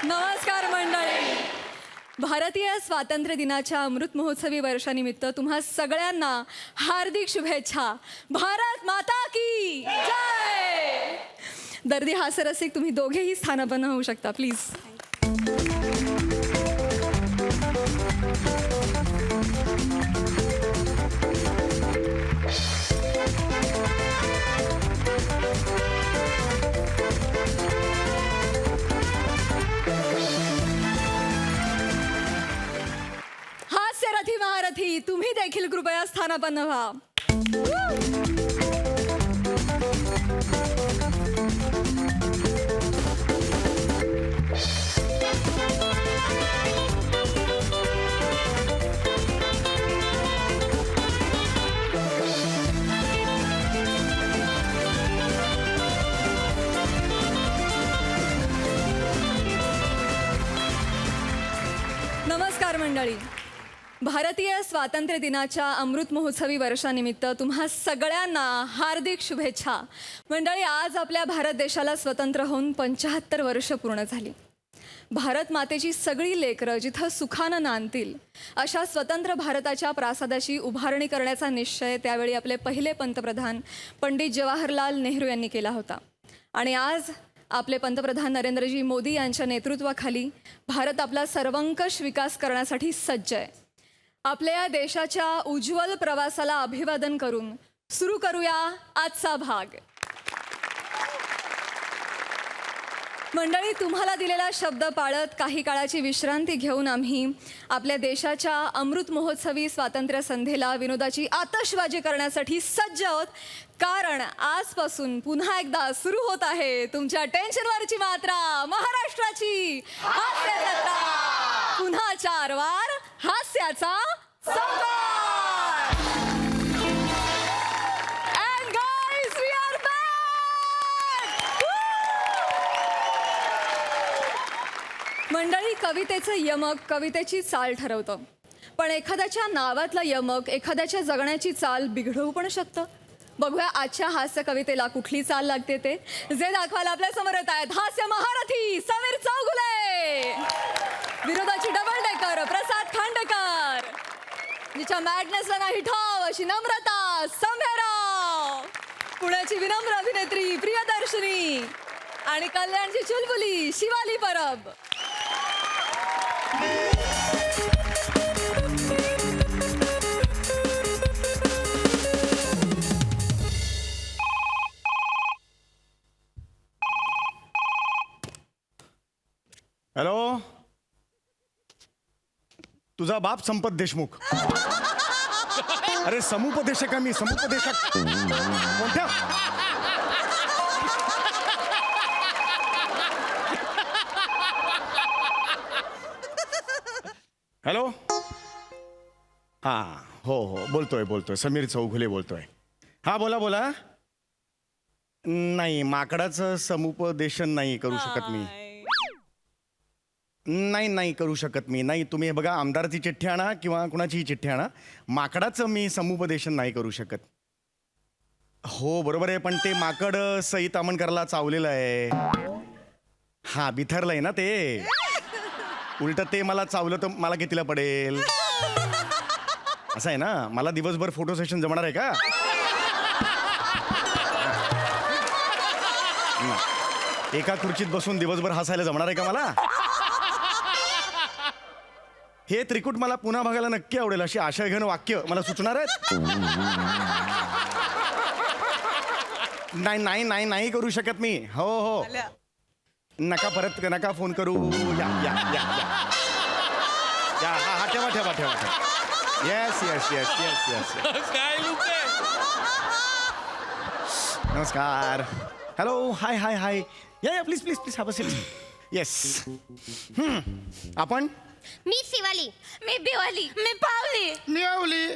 नमस्कार मंडळी. भारतीय स्वातंत्र्य दिनाच्या अमृत महोत्सवी वर्षानिमित्त तुम्हा सगळ्यांना हार्दिक शुभेच्छा. भारत माता की जय. दर्दी हास्यरसिक तुम्ही दोघेही स्थानापन्न होऊ शकता प्लीज. हास्यरथी महारथी तुम्ही देखील कृपया स्थानापन्न व्हा. नमस्कार मंडळी. भारतीय स्वातंत्र्य दिनाच्या अमृत महोत्सवी वर्षानिमित्त तुम्हा सगळ्यांना हार्दिक शुभेच्छा. मंडळी, आज आपल्या भारत देशाला स्वतंत्र होऊन 75 वर्ष पूर्ण झाली. भारत मातेची सगळी लेकरं जिथं सुखानं नांदतील अशा स्वतंत्र भारताच्या प्रासादाची उभारणी करण्याचा निश्चय त्यावेळी आपले पहिले पंतप्रधान पंडित जवाहरलाल नेहरू यांनी केला होता. आणि आज आपले पंतप्रधान नरेंद्रजी मोदी यांच्या नेतृत्वाखाली भारत आपला सर्वंकष विकास करण्यासाठी सज्ज आहे. आपल्या या देशाच्या उज्ज्वल प्रवासाला अभिवादन करून सुरू करूया आजचा भाग. मंडळी, तुम्हाला दिलेला शब्द पाळत काही काळाची विश्रांती घेऊन आम्ही आपल्या देशाच्या अमृत महोत्सवी स्वातंत्र्य संध्येला विनोदाची आतषबाजी करण्यासाठी सज्ज आहोत. कारण आजपासून पुन्हा एकदा सुरू होत आहे तुमच्या टेन्शनवरची मात्रा, महाराष्ट्राची हास्य जत्रा. पुन्हा 4 वार हास्याचा संवाद. And guys, we are back! मंडळी, कवितेचं यमक कवितेची चाल ठरवतं, पण एखाद्याच्या नावातलं यमक एखाद्याच्या जगण्याची चाल बिघडवू पण शकतं. बघूया आजच्या हास्य कवितेला कुठली चाल लागते ते. जे दाखवायला आपल्या समोर येत आहेत हास्य महारथी समीर चौगुले, विरोधाची डबल डेकर प्रसाद खांडेकर, जिच्या मॅडनेसला नाही ठाव अशी नम्रता संभेराव, पुण्याची विनम्र अभिनेत्री प्रियदर्शनी आणि कल्याणची चुलबुली शिवाली परब. हॅलो, तुझा बाप संपत देशमुख. अरे समुपदेशक आहे मी, समुपदेशक. कोणत्या? हॅलो, हा, हो बोलतोय समीर चौघुले बोलतोय. हा, बोला. नाही, माकडाचं समुपदेशन नाही करू शकत मी. नाही करू शकत मी. नाही, तुम्ही बघा, आमदाराची चिठ्ठी आणा किंवा कुणाचीही चिठ्ठी आणा, माकडाचं मी समुपदेशन नाही करू शकत. हो बरोबर आहे, पण ते माकड सई तामणकरला चावलेलं आहे. हा, बिथरलंय ना ते. उलट ते मला चावलं तर मला कितीला पडेल असं आहे ना. मला दिवसभर फोटो सेशन जमणार आहे का? एका खुर्चीत बसून दिवसभर हसायला जमणार आहे का मला? हे त्रिकूट मला पुन्हा बघायला नक्की आवडेल अशी आशयघन वाक्य मला सुचणार आहेत. नाही करू शकत मी. हो नका, परत नका फोन करू. या हा, ठेवा. येस. काय लुक आहे? नमस्कार. हॅलो, हाय. या प्लीज हा बसेल. येस. आपण? मी शिवाली. मी बिवाली. मी पावली. मी आवली.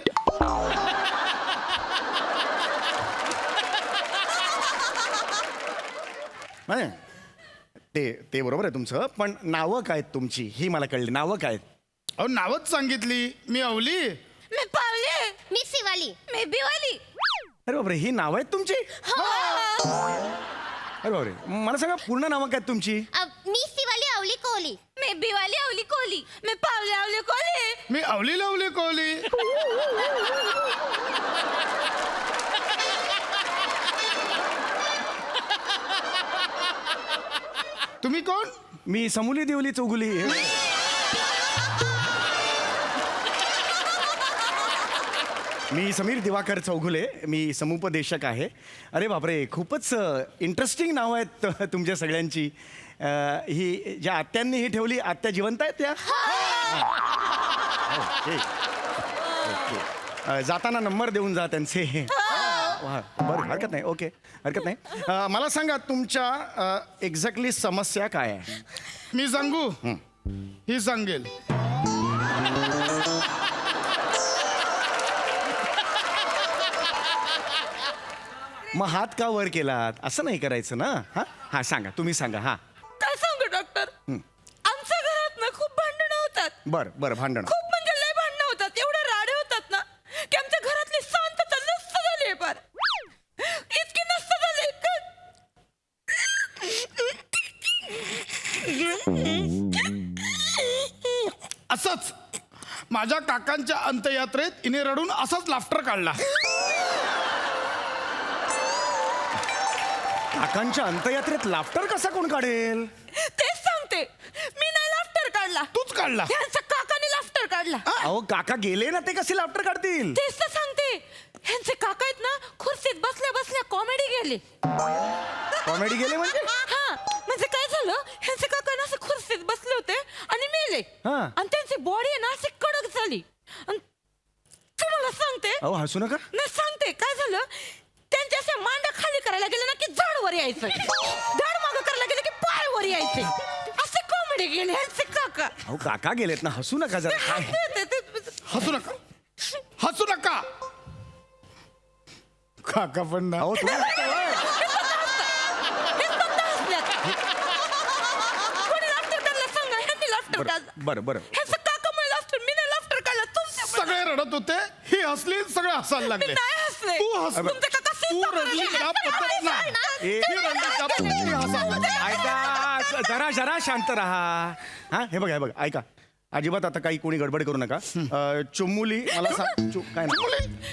ते बरोबर आहे तुमचं, पण नावं काय तुमची ही मला कळली. नावं काय? अहो, नावच सांगितली. मी अवली. मी पावली. मी शिवाली. मी बिवाली. अरे बापरे, ही नाव आहेत तुमची? अरे बापरे, मला सांगा पूर्ण नावं काय तुमची? मी शिवाली अवली कोहली मैं बिवाली अवली कोहली मैं पावले अवली कोहली मी अवली लवली कोहली. तुम्ही कोण? मी समूली देवली चौगुली. मी समीर दिवाकर चौगुले. मी समुपदेशक आहे. अरे बापरे, खूपच इंटरेस्टिंग नाव आहेत तुमच्या सगळ्यांची. ही ज्या आत्यांनी ही ठेवली, आत्या जिवंत आहेत त्या? ओके. ओके. जाताना नंबर देऊन जा त्यांचे. वा, बरं, हरकत नाही. ओके, हरकत नाही. मला सांगा तुमच्या एक्झॅक्टली समस्या काय आहे? मी सांगू? ही सांगेल. मग हात का वर केलात? असं नाही करायचं ना. हा हा सांगा, तुम्ही सांगा. हा काय सांगू डॉक्टर आमच्या घरात ना खूप भांडणं होतात. बरं बरं, भांडण. खूप म्हणजे लय भांडणं होतात. एवढे राडे होतात ना की आमच्या घरातली शांतता नष्ट झाली आहे फार. इतकी नष्ट झाली असंच माझ्या काकांच्या अंत्ययात्रेत इने रडून असाच लाफ्टर काढला. काकांच्या अंत्ययात्रेत लाफ्टर कसा कोण काढेल? तेच सांगते. मी नाही लाफ्टर काढला, तूच काढला. ह्यांच्या काकाने लाफ्टर काढला. अहो काका गेले ना, ते कसे लाफ्टर काढतील? तेच तर सांगते. ह्यांचे काका आहेत ना, खुर्चीत बसल्या बसल्या कॉमेडी गेले. कॉमेडी गेले म्हणजे? हा म्हणजे काय झालं, ह्यांचे काका ना असे खुर्चीत बसले होते आणि मेले. हा. आणि त्यांची बॉडी आहे ना अशी कडक झाली. आणि तुम्हाला सांगते, अहो हसू नका. नाही सांगते काय झालं. त्यांच्या अशा मांड्या खाली करायला गेले ना की झाड वर यायचं, झाड मागं करायला गेले की पाय वर यायचे. असे कॉमेडी गेले ह्यांचे काका. अहो काका गेलेत ना, हसू नका जरा. काय हसू नका, हसू नका. काका पण ना. अहो तुम्ही कोणी लाफ्टर काढला सांगा. ह्यांनी लाफ्टर काढला. बरं बरं. ह्यांचं काकामुळे लाफ्टर, मी नाही लाफ्टर काढला. सगळे रडत होते, ही हसली, सगळे हसायला लागले. नाही हसले. तू हस. तुमचे काका तू रडली का पद्धत ना. ए, ही रडली का पद्धत हसायला लागली. ऐका, जरा जरा शांत राहा. हा हे बघा, हे बघा, ऐका. अजिबात आता काही कोणी गडबड करू नका. चुमुली मला सांग. काय ना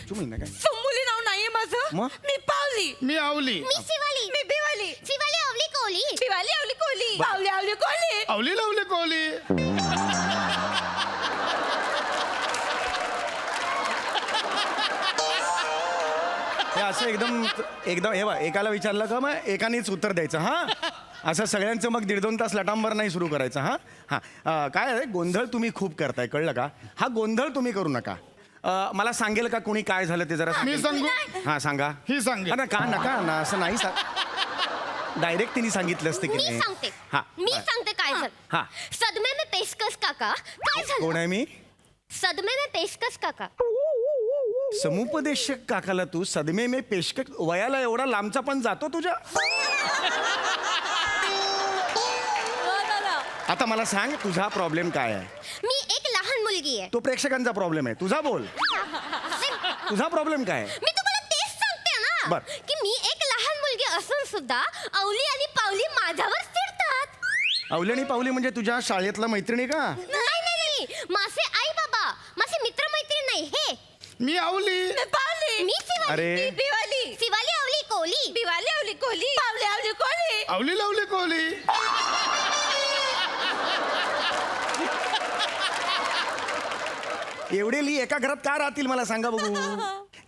चुमुली ना काय? संबुली नाव नाहीये माझं. मग? मी पावली. मी आवली. मी शिवाली मी बिवाली. शिवाली अवली कोहली बिवाली अवली कोहली. पावली अवली कोहली. अवली लवली कोहली. हे असं एकदम एकदम हे बघ, एकाला विचारलं का मग एकानेच उत्तर द्यायचं. हा असं सगळ्यांचं मग 1.5-2 तास लटांबर नाही सुरू करायचं. हा हा काय आहे, गोंधळ तुम्ही खूप करताय, कळलं का? हा गोंधळ तुम्ही करू नका. मला सांगेल का कोणी काय झालं ते जरा? मी सांगू? हा सांगा. ही सांगेल. ना का नका ना, असं नाही डायरेक्ट तिने सांगितलं असतं की मी नाही. सांगते हा मी सांगते काय हा. झालं. सदमे में पेशकश काका काय कोण झालं. आहे मी? सदमे में पेशकश काका समुपदेशक काकाला तू सदमे में पेशकश, वयाला एवढा लांबचा पण जातो तुझ्या? आता मला सांग तुझा प्रॉब्लेम काय आहे? मी एक लहान मुलगी आहे. तो प्रेक्षकांचा प्रॉब्लेम आहे, तुझा बोल. तुझा प्रॉब्लेम काय आहे? मी तुम्हाला तेच सांगते ना बर. की मी एक लहान मुलगी असून सुद्धा अवली आणि पावली माझ्यावर चिडतात. अवली आणि पावली म्हणजे तुझ्या शाळेतला मैत्रिणी का? नाही माझे आई बाबा, माझे मित्र मैत्रीण नाही हे. मी आवली. मी पावली. मी शिवाली. अरे मी बिवाली. शिवाली अवली कोहली. बिवाली अवली कोहली. पावली अवली कोहली. अवली लवली कोहली. एवढेली एका घरात का राहतील मला सांगा बघू?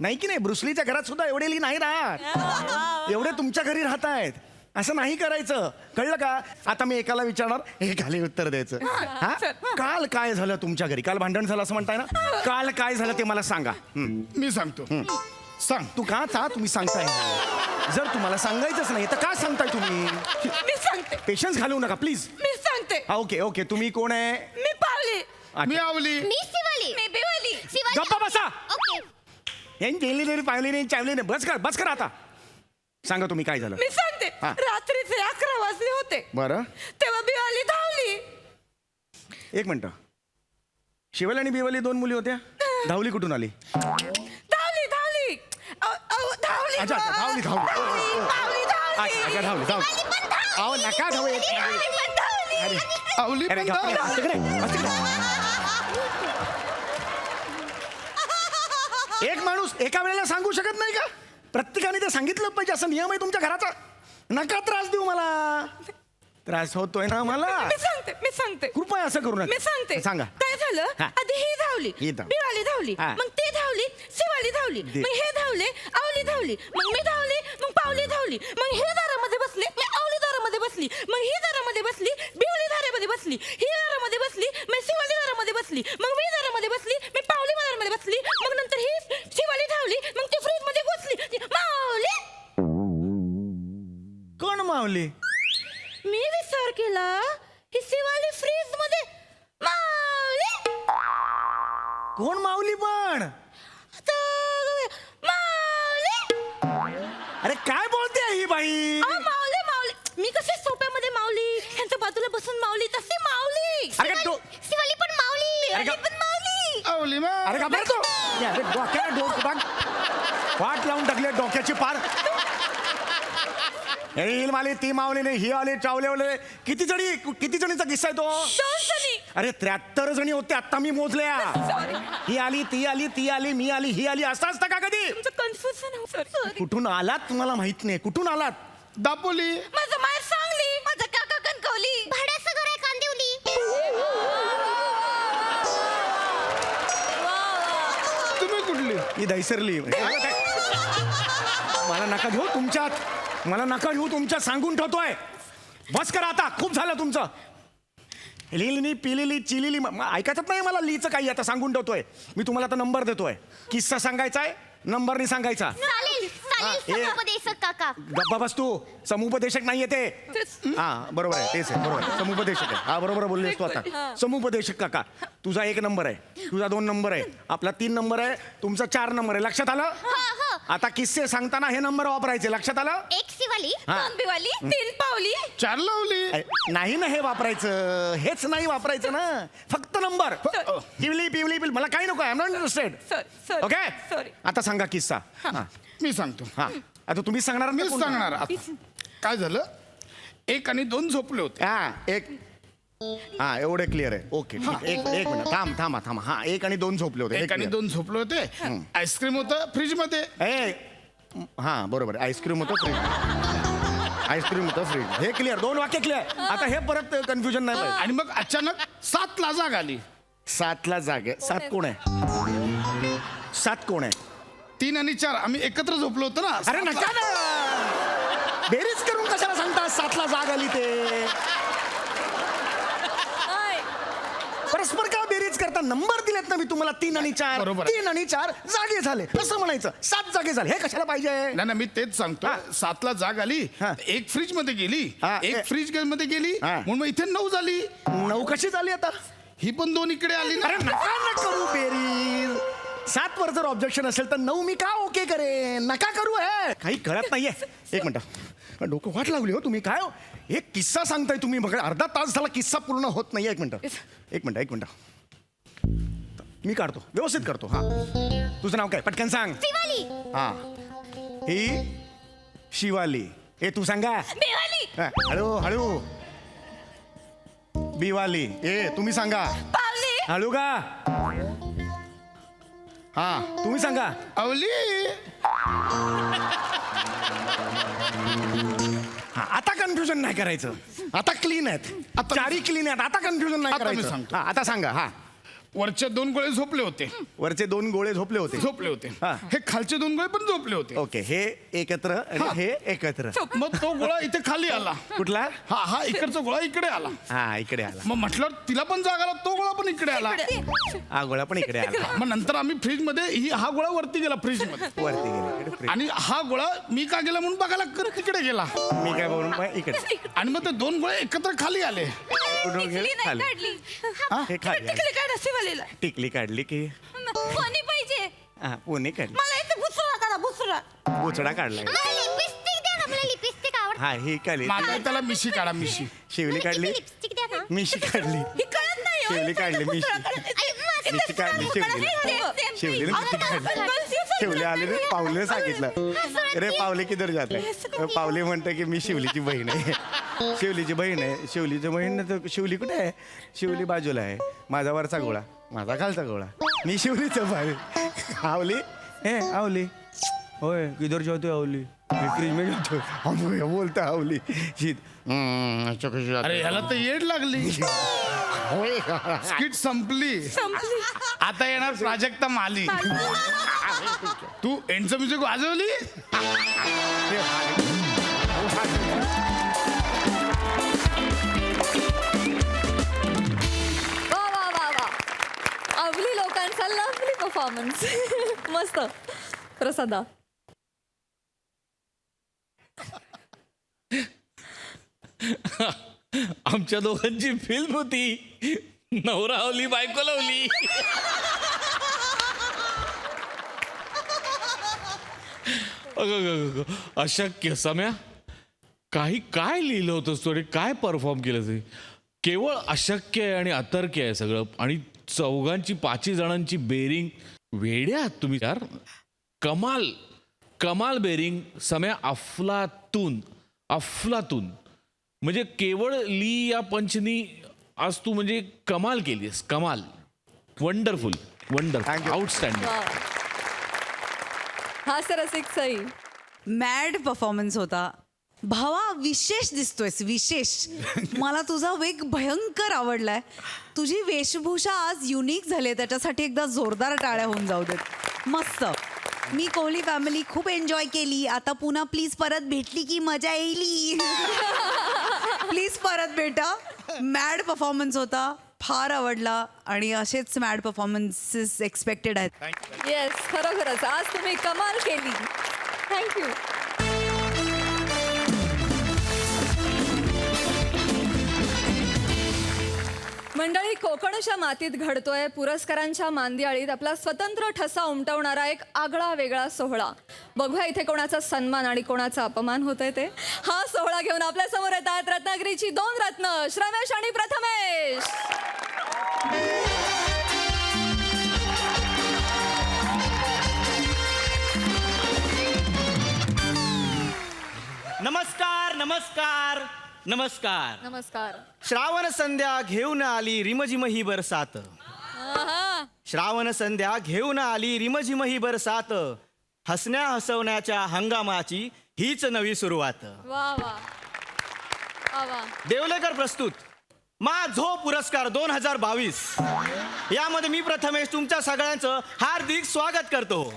नाही की नाही, ब्रुसलीच्या घरात सुद्धा एवढेली नाही राहत. एवढे तुमच्या घरी राहत आहेत. असं नाही करायचं, कळलं का? आता मी एकाला विचारणार, एकाला उत्तर द्यायचं. हा काल काय झालं तुमच्या घरी? काल भांडण झालं असं म्हणताय ना? काल काय झालं ते मला सांगा. मी सांगतो. सांग. तू का तुम्ही सांगताय? जर तुम्हाला सांगायचंच नाही तर का सांगताय तुम्ही? मी सांगते. पेशन्स घालवू नका प्लीज. मी सांगते. हा ओके ओके. तुम्ही कोण आहे? मी पावली. मी आवली. मी शिवाली. मी बिवाली. शिवाली गप्पा बसा. ओके. यांनी गेली नाही, पाहिली नाही, चावली नाही. बस कर आता. सांगा तुम्ही काय झालं? मी सांगते. हा. रात्रीचे 11 वाजले होते. बरं तेव्हा बिवाली धावली. एक मिनिट. शिवल आणि बिवली 2 मुली होत्या. धावली कुठून आली? धावली धावली. धावली. अच्छा, धावली. पावली धावली. अच्छा, धावली. अहो नका धावू. पावली पण धावली. अवली अरे पण गप्प रे, धावली. तिकडे, बस तिकडे. एक माणूस एका वेळेला सांगू शकत नाही का? प्रत्येकाने ते सांगितलं पाहिजे, असं नियम आहे तुमच्या घराचा. नका त्रास देऊ मला. त्रास होतोय ना मला. मी सांगते कृपया असं करू नका. मी सांगते सांगा. काय झालं हा. आधी ही धावली ही धावली. बिवाली धावली हा. मग ती धावली शिवाली धावली दे. मग हे धावले आवली धावली मग मी धावली मग पावली धावली मग हे दारामध्ये बसले मी आवली दारामध्ये बसली मग ही दारामध्ये बसली बिवली दारामध्ये बसली ही दारामध्ये बसली मी शिवाली दारामध्ये बसली मग मी दारामध्ये बसली मी पावली दारामध्ये बसली मग नंतर ही शिवाली धावली मग ती फ्रीज मध्ये बसली मावली कोण मावली? मी विचार केला ही शिवाली फ्रीज मध्ये मावली कोण मावली पण? मावली अरे काय बोलते ही बाई? मावली मावली मी कशी सोप्यामध्ये मावली ह्यांच्या बाजूला बसून मावली तशी मावली अरे का तो- शिवाली पण मावली अरे का- पण मावली अवली मा अरे का बरं तो? अरे डोक्याला वाट लावून टाकली डोक्याची पार. हे हिल माली, ती मावली नाही, ही आली, चावले किती जणीचा किस्सा आहे तो? 2 जणी. अरे 73 जणी होते आता मी मोजल्या. ही आली, ती आली, ती आली, मी आली, ही आली, असं असतं का कधी? तुमचं कन्फ्युजन सॉरी कुठून आलात तुम्हाला माहित नाही. कुठून आलात? दापोली. माझं माहेर सांगली माझं काका कणकवली भाड्याचं घर आहे कांदिवली तुम्ही कुठली? ही दैसरली. मला नका घेऊ तुमच्यात. मला नका घेऊ तुमच्यात, सांगून ठेवतोय. बस करा आता, खूप झालं तुमचं. लिहिली पिलेली चिलिली ऐकायचं नाही मला. लिहिचं काही आता सांगून ठेवतोय मी तुम्हाला. आता नंबर देतोय. किस्सा सांगायचा आहे, नंबरनी सांगायचा. चालेल हा, चालेल हे- समुपदेशक काका गप्पा बस तू. समुपदेशक नाहीये ते. हा बरोबर आहे, तेच आहे, बरोबर आहे. समुपदेशक आहे. हा बरोबर बोललेस तू आता. समुपदेशक काका. तुझा 1 नंबर आहे, तुझा 2 नंबर आहे, आपला 3 नंबर आहे, तुमचा 4 नंबर आहे. लक्षात आलं? हा हा आता किस्से सांगताना हे नंबर वापरायचे. लक्षात आलं? एक शिवाली हा. 2 बिवाली 3 पावली 4 लावली. नाही ना हे वापरायचं. हेच नाही वापरायचं ना. फक्त नंबर. पिवली पिवली पिवली. मला काही नको. I am not interested. Sorry okay sorry आता सांगा किस्सा. हा मी सांगतो. हा आता तुम्हीच सांगणार. मीच सांगणार आता. काय झालं 1 आणि 2 झोपले होते. हा एक हा एवढे क्लिअर आहे. ओके ठीक आहे. एक मिनिट थांबा. हा 1 आणि 2 झोपले होते. 1 आणि 2 झोपले होते. आईस्क्रीम होतं फ्रीज मध्ये. हा बरोबर. आईस्क्रीम होतं फ्रीज. आईस्क्रीम होतं फ्रीज. हे क्लिअर. 2 वाक्य क्लिअर. आता हे परत कन्फ्युजन नाही पाहिजे. आणि मग अचानक 7 ला जाग आली. 7ला जागे. 7 कोण आहे? 7 कोण आहे? 3 आणि 4 आम्ही एकत्र झोपलो होतो ना. अरे नका ना. बेरीज करून कशाला सांगता 7ला जाग आली ते? परस्पर का बेरीज करता? नंबर दिलेत ना मी तुम्हाला 3 आणि 4. बरोबर आहे. 3 आणि 4 जागे झाले असं म्हणायचं. 7 जागे झाले हे कशाला पाहिजे? नाही मी तेच सांगतो. हा. 7 ला जाग आली. हा. एक फ्रीज मध्ये गेली. हा. एक फ्रीज मध्ये गेली. हा. म्हणून मग इथे 9 झाली. 9 कशी झाली आता? ही पण 2 इकडे आली ना. अरे नका ना करू बेरीज. 7 वर जर ऑब्जेक्शन असेल तर 9 मी का ओके करेन? नका करू. हे काही कळत नाहीये. एक मिनिट. डोकं वाट लावली हो तुम्ही. काय हो? एक किस्सा सांगताय तुम्ही. बघा अर्धा तास झाला किस्सा पूर्ण होत नाहीये. एक मिनिट मी काढतो, व्यवस्थित करतो. हा तुझं नाव काय? पटकन सांग. शिवाली हा ही शिवाली. हे तू सांगा. बिवाली हा, हळू बिवाली. ए तुम्ही सांगा. पावली हळू का? हा तुम्ही सांगा. अवली. हा आता कन्फ्युजन नाही करायचं. आता क्लीन आहेत. आता- चारी क्लीन आहेत. आता कन्फ्युजन नाही आता मी करायचं. सांगतो. हा आता सांगा. हा वरचे 2 गोळे झोपले होते. वरचे 2 गोळे झोपले होते. हा. हे खालचे 2 गोळे पण झोपले होते. ओके हे एकत्र आणि हा. हे एकत्र. मग तो गोळा इथे खाली आला. कुठला? हा इकडचा गोळा इकडे आला. हा इकडे आला. मग म्हटलं तिला पण जाग आला. तो गोळा पण इकडे आला. हा गोळा पण इकडे आला. मग नंतर आम्ही फ्रीज मध्ये हा गोळा वरती गेला फ्रीज मध्ये. वरती गेला इकडे. आणि हा गोळा मी का गेला म्हणून बघायला तिकडे गेला. मी काय बोलून इकडे. आणि मग ते 2 गोळे एकत्र खाली आले. कुठून गेले? खाली. हे खाली आले. तिकडे काय शिवालीला टिकली काढली की कोणी पाहिजे हा पोने काढली. मला इथे बुसरा काढा बुसरा बोचडा काढला. मला लिपस्टिक द्या ना मला लिपस्टिक आवडते हा ही काढली. माझ्या त्याला मिशी काढा मिशी. शिवली काढली. लिपस्टिक द्या ना मिशी काढली. ही कळत नाही हो. शिवली काढली. मिशी आई, माझं मिशी काढली. शिवली मिशी काढली. शिवले आले रे पावले सांगितलं. अरे पावले किधर जाते? पावले म्हणते की मी शिवलीची बहीण आहे. शिवलीची बहीण आहे. शिवलीची बहीण तर शिवली कुठे आहे? शिवली बाजूला आहे. माझा वरचा गोळा, माझा खालचा गोळा. मी शिवलीचं भाई. आवली हे आवली. होय किधर जातो आवली? मी फ्रीज में जातो. बोलता आवली शीत. अरे ह्याला तर येड लागली. स्किट संपली. आता येणार प्राजक्ता माली. तू एंडचं म्युझिक वाजवली. वा वा वा वा, अवली लोकांचा लवली परफॉर्मन्स. मस्त. प्रसादा. आमच्या दोघांची फिल्म होती, नवरा लावली बायको लावली. अगं, अशक्य. सम्या, काय लिहिलं होतंस तू आणि काय परफॉर्म केलं ते? केवळ अशक्य आहे आणि अतर्क्य आहे सगळं. आणि चौघांची 5 जणांची बेरिंग. वेड्या आहात तुम्ही यार. कमाल बेरिंग. सम्या, अफलातून. म्हणजे केवळ ली या पंचनी आज तू म्हणजे कमाल केलीस. कमाल. वंडरफुल. Thank you. आउटस्टँडिंग. वा. हास्यरसिक सई. मॅड परफॉर्मन्स होता. भावा विशेष दिसतोयस, विशेष. मला तुझा वेग भयंकर आवडलाय. तुझी वेशभूषा आज युनिक झाली, त्याच्यासाठी एकदा जोरदार टाळ्या होऊन जाऊ देत. मस्त. मी कोहली फॅमिली खूप एन्जॉय केली. आता पुन्हा प्लीज परत भेटली की मजा येईल. प्लीज परत भेटा. मॅड परफॉर्मन्स होता, फार आवडला. आणि असेच मॅड परफॉर्मन्सेस एक्सपेक्टेड आहेत. येस, खरोखरच आज तुम्ही कमाल केली. थँक्यू. मंडळी, कोकणच्या मातीत घडतोय पुरस्कारांच्या मांदियाळीत आपला स्वतंत्र ठसा उमटवणारा एक आगळा वेगळा सोहळा. बघूया इथे कोणाचा सन्मान आणि कोणाचा अपमान होतोय ते. हा सोहळा घेऊन आपल्या समोर येत आहेत रत्नागिरीची 2 रत्न, श्रमेश आणि प्रथमेश. नमस्कार नमस्कार नमस्कार. नमस्कार. श्रावण संध्या घेऊन आली रिमझिम ही बरसात. आहा. श्रावण संध्या घेऊन आली रिमझिम ही बरसात. हसण्या हसवण्याच्या हंगामाची हीच नवी सुरुवात. वा वा वा वा. देवलेकर प्रस्तुत मा झो पुरस्कार 2022. यामध्ये मी प्रथमेश तुमच्या सगळ्यांचं हार्दिक स्वागत करतो.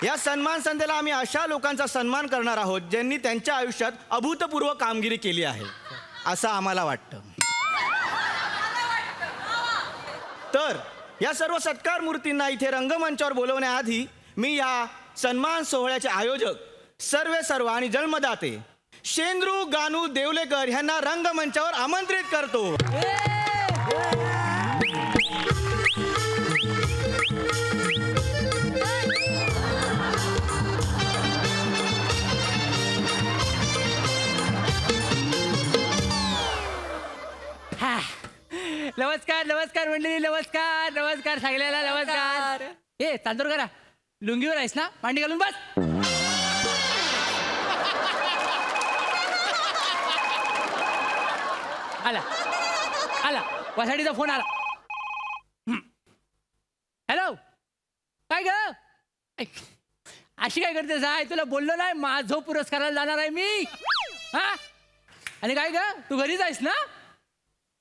या सन्मान संध्येला आम्ही अशा लोकांचा सन्मान करणार आहोत ज्यांनी त्यांच्या आयुष्यात अभूतपूर्व कामगिरी केली आहे असं आम्हाला वाटतं. तर या सर्व सत्कार मूर्तींना इथे रंगमंचावर बोलवण्याआधी मी या सन्मान सोहळ्याचे आयोजक सर्व आणि जन्मदाते शेंद्रू गानू देवलेकर यांना रंगमंचावर आमंत्रित करतो. नमस्कार नमस्कार मंडळी. नमस्कार नमस्कार सगळ्याला नमस्कार. ए तांदूळ करा. लुंगीवर आहेस ना? मांडी घालून बस. आला वसाडीचा फोन आला. हॅलो, काय ग? अशी काय करतेस? आहे तुला बोललो नाही माझो पुरस्काराला जाणार आहे मी. हा, आणि काय ग, तू घरीच आहेस ना?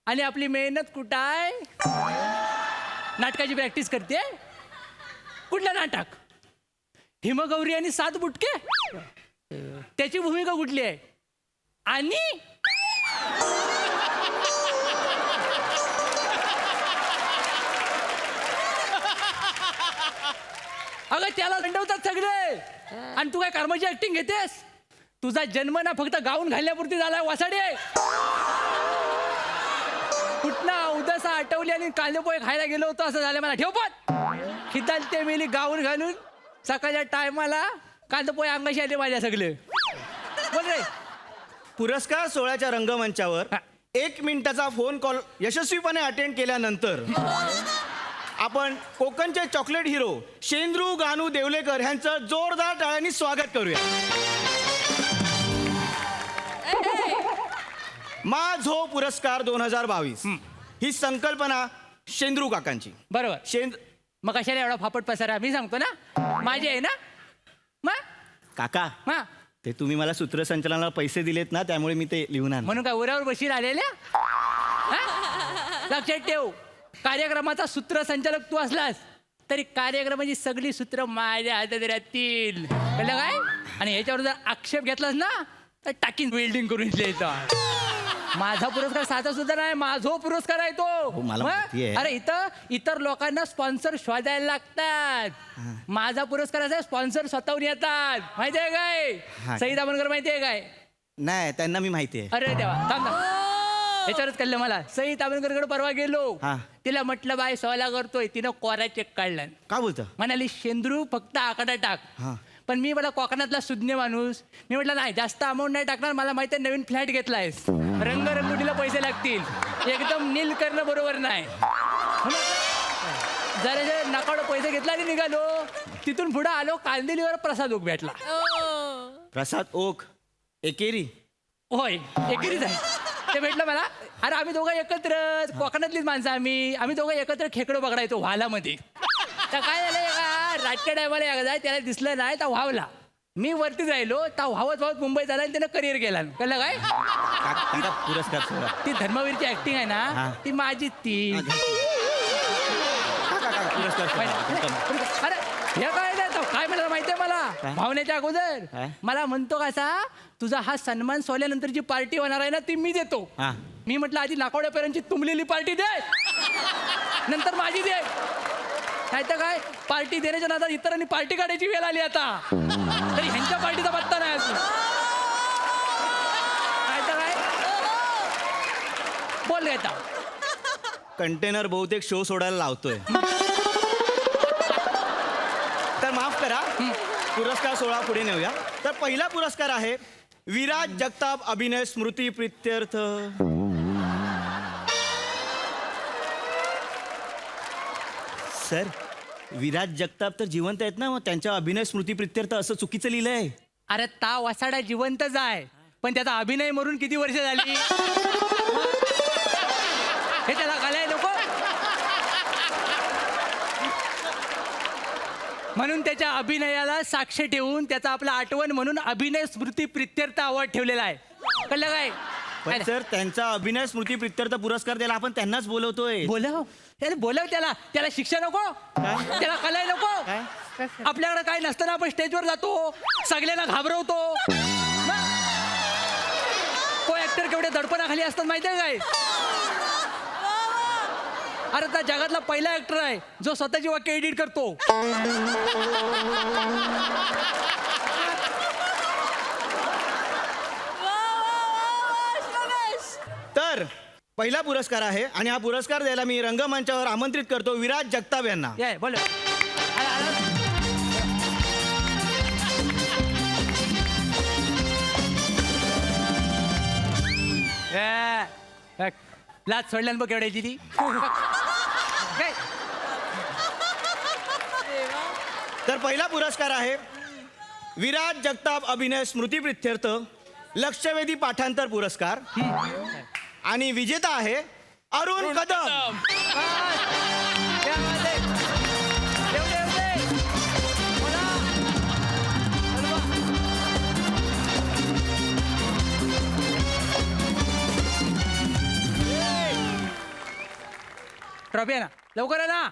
आणि आपली मेहनत कुठं आहे? नाटकाची प्रॅक्टिस करते. कुठलं नाटक? हिमगौरी आणि 7 बुटके. त्याची भूमिका कुठली आहे? आणि अगं त्याला दंडवतात सगळे, आणि तू काय कर्माची ऍक्टिंग घेतेस? तुझा जन्म ना फक्त गाऊन घालण्यापुरती झालाय वासाडे. कुठला उदासा आठवली आणि कांदेपोहे खायला गेलो होतो असं झालं मला. ठेव पण खिदालते मेली गाऊन घालून. सकाळच्या टायमाला कांदेपोहे अंगाशी आले माझ्या सगळे. बोल रे. पुरस्कार सोहळ्याच्या रंगमंचावर 1 मिनिटाचा फोन कॉल यशस्वीपणे अटेंड केल्यानंतर आपण कोकणचे चॉकलेट हिरो शेंद्रू गानू देवलेकर यांचं जोरदार टाळ्यांनी स्वागत करूया. माझो पुरस्कार 2022 ही संकल्पना शेंद्रू काकांची. बरोबर. मग कशाला एवढा फापट पसारा? मी सांगतो ना, माझी आहे ना. मग काका हा, ते तुम्ही मला सूत्रसंचालनाला पैसे दिलेत ना, त्यामुळे मी ते लिहून आणलं. म्हणून काय उरावर बशील आलेल्या? हा? लक्षात ठेव, कार्यक्रमाचा सूत्रसंचालक तू असलास तरी कार्यक्रमाची सगळी सूत्र माझ्या हातात राहतील, कळलं काय? आणि ह्याच्यावर जर आक्षेप घेतलास ना तर टाकीन वेल्डिंग करून इथं. माझा पुरस्कार साधा सुद्धा नाही, माझो पुरस्कार आहे तो. मला मग? माहिती आहे. अरे इतर लोकांना स्पॉन्सर शोधायला लागतात. माझा पुरस्कार असा स्पॉन्सर स्वतःहून येतात. माहिती आहे काय? हा. सई दामनकर माहिती आहे काय? नाही, त्यांना मी माहिती आहे. अरे देवा, थांब ना. याच्यावरच कळलं मला. सई ताबणकरकडे परवा गेलो, हा. तिला म्हटलं बाय सोला करतोय, तिनं कोरा चेक काढला. का बोलतं? म्हणाली शेंद्रू फक्त आकडा टाक. हा. पण मी मला कोकणातला सुज्ञ माणूस, मी म्हटलं नाही, जास्त अमाऊंट नाही टाकणार, मला माहिती आहे नवीन फ्लॅट घेतलायस, रंगरंगोटीला पैसे लागतील, एकदम नील करणं बरोबर नाही. जरा नकाड पैसे घेतला आणि निघालो. तिथून पुढे आलो, कांदिलीवर प्रसाद ओक भेटला. प्रसाद ओक एकेरी. होय, एकेरीच आहे. ते भेटलं मला. अरे आम्ही दोघं एकत्र, कोकणातलीच माणसं आम्ही दोघं एकत्र खेकडं पकडायचो व्हालामध्ये. तर काय झालं, एका रातच्या टायमाला एकदा त्याला दिसलं नाही, तर व्हावला. मी वरती राहिलो, तर व्हावत व्हावत मुंबईत आला आणि त्यानं करिअर केला. कळलं काय? काका पुरस्कार सोहळा. ती धर्मवीरची ऍक्टिंग आहे ना, ती माझी ती. पुरस्कार सोहळा. अरे हे काय नाही, काय म्हणाला माहितीये मला? भावनेच्या अगोदर काय? मला म्हणतो कसा, तुझा हा सन्मान सोहल्यानंतर जी पार्टी होणार आहे ना, ती मी देतो. हा. मी म्हटलं आधी नाकवड्यापर्यंतची तुंबलेली पार्टी दे, नंतर माझी दे. नाही तर काय, पार्टी देण्याच्या नादात इतरांनी पार्टी काढायची वेळ आली आता. तरी ह्यांच्या पार्टीचा पत्ता नाही अजून. नाही तर काय, बोल घेता. कंटेनर बहुतेक शो सोडायला लावतोय. तर माफ करा, पुरस्कार सोहळा पुढे नेऊया. तर पहिला पुरस्कार आहे विराज जगताप अभिनय स्मृती प्रित्यर्थ. सर, विराज जगताप तर जिवंत आहेत ना, मग त्यांच्या अभिनय स्मृती प्रित्यर्थ असं चुकीचं लिहिलंय. अरे ता वासाडा जिवंतच आहे, पण त्याचा अभिनय मरून किती वर्ष झाली हे त्याला कळाय नको. म्हणून त्याच्या अभिनयाला साक्ष ठेवून त्याचा आपला आठवण म्हणून अभिनय स्मृती प्रित्यर्थ अवॉर्ड ठेवलेला आहे. कळलं काय? पण सर, त्यांचा अभिनय स्मृती प्रित्यर्थ पुरस्कार द्यायला आपण त्यांनाच बोलवतोय. बोलव त्याला शिक्षा नको, त्याला कळाय नको. आपल्याकडे काय नसताना आपण स्टेजवर जातो, सगळ्यांना घाबरवतो. को ऍक्टर केवढे दडपणाखाली असतात माहिती आहे काय? अरे त्या जगातला पहिला ऍक्टर आहे जो स्वतःची वाक्य एडिट करतो. तर पहिला पुरस्कार आहे आणि हा पुरस्कार द्यायला मी रंगमंचावर आमंत्रित करतो विराज जगताप यांना. ये बोल. लाच सोडल्यान बघ केवढ्याची ती. काय? तर पहिला पुरस्कार आहे विराज जगताप अभिनय स्मृती प्रित्यर्थ लक्षवेधी पाठांतर पुरस्कार आणि विजेता आहे अरुण कदम. ट्रॉफी आहे ना, लवकर आहे ना.